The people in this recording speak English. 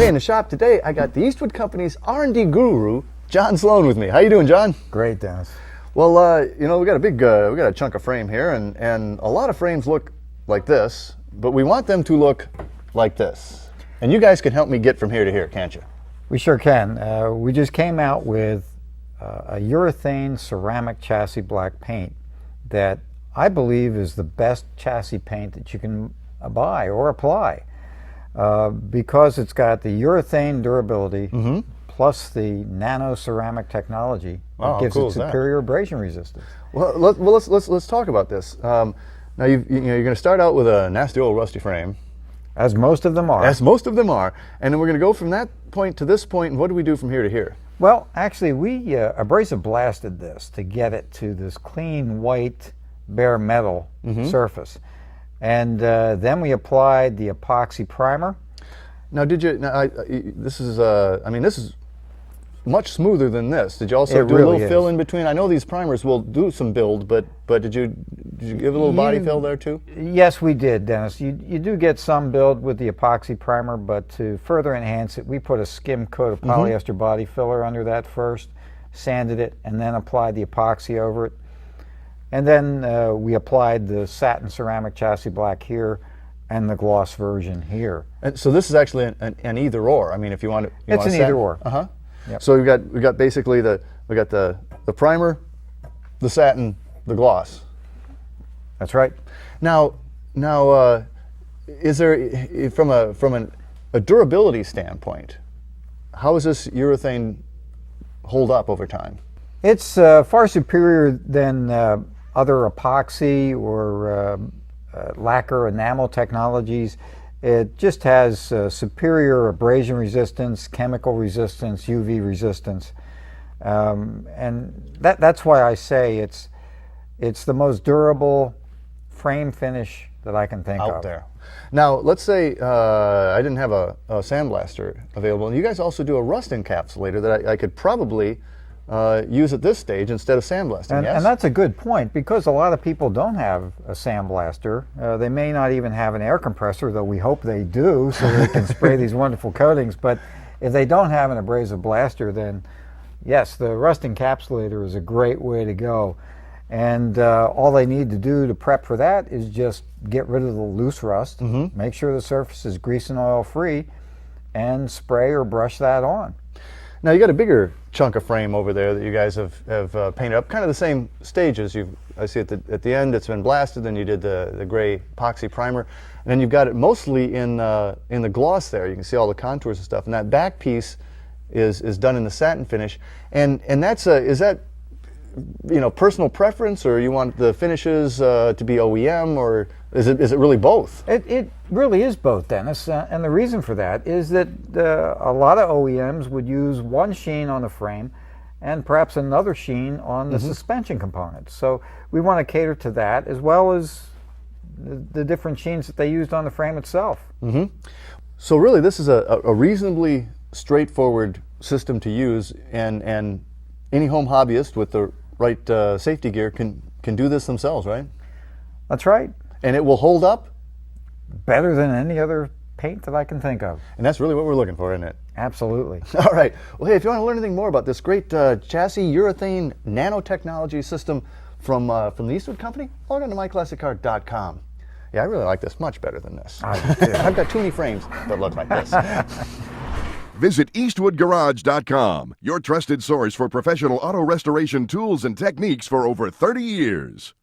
Hey, in the shop today, I got the Eastwood Company's R&D guru, John Sloan, with me. How you doing, John? Great, Dennis. Well, you know, we got a chunk of frame here, and a lot of frames look like this, but we want them to look like this. And you guys can help me get from here to here, can't you? We sure can. We just came out with a urethane ceramic chassis black paint that I believe is the best chassis paint that you can buy or apply because it's got the urethane durability plus the nano ceramic technology that gives it superior abrasion resistance. Well, let's talk about this. Now you're going to start out with a nasty old rusty frame, as most of them are. As most of them are, and then we're going to go from that point to this point. And what do we do from here to here? Well, actually, we abrasive blasted this to get it to this clean white bare metal surface, and then we applied the epoxy primer. Now, did you? Now, this is this is much smoother than this. Did you also do a little fill in between? I know these primers will do some build, but did you give a little body fill there too? Yes, we did, Dennis. You do get some build with the epoxy primer, but to further enhance it, we put a skim coat of polyester body filler under that first, sanded it, and then applied the epoxy over it. And then we applied the satin ceramic chassis black here and the gloss version here. And so this is actually an either or. I mean, if you want to, it's an either or. Yep. So we got basically the primer, the satin, the gloss. That's right. Now, is there from a durability standpoint, how does this urethane hold up over time? It's far superior than other epoxy or lacquer enamel technologies. It just has superior abrasion resistance, chemical resistance, UV resistance, and that's why I say it's the most durable frame finish that I can think of. Out there. Now, let's say I didn't have a sandblaster available, and you guys also do a rust encapsulator that I could probably use at this stage instead of sandblasting. Yes? And that's a good point, because a lot of people don't have a sandblaster. They may not even have an air compressor, though we hope they do, so they can spray these wonderful coatings. But if they don't have an abrasive blaster, then yes, the rust encapsulator is a great way to go. And all they need to do to prep for that is just get rid of the loose rust, make sure the surface is grease and oil free, and spray or brush that on. Now you got a bigger chunk of frame over there that you guys have painted up, kind of the same stages. I see at the end it's been blasted, then you did the gray epoxy primer, and then you've got it mostly in the gloss there. You can see all the contours and stuff, and that back piece is done in the satin finish. And that's is that personal preference, or you want the finishes to be OEM, or is it really both? It really is both, Dennis, and the reason for that is that a lot of OEMs would use one sheen on the frame and perhaps another sheen on the suspension components. So we want to cater to that, as well as the different sheens that they used on the frame itself. So really this is a reasonably straightforward system to use, and any home hobbyist with the right safety gear can do this themselves, right? That's right. And it will hold up? Better than any other paint that I can think of. And that's really what we're looking for, isn't it? Absolutely. All right. Well, hey, if you want to learn anything more about this great chassis urethane nanotechnology system from the Eastwood Company, log on to myclassiccar.com. Yeah, I really like this much better than this. I've got too many frames that look like this. Visit EastwoodGarage.com, your trusted source for professional auto restoration tools and techniques for over 30 years.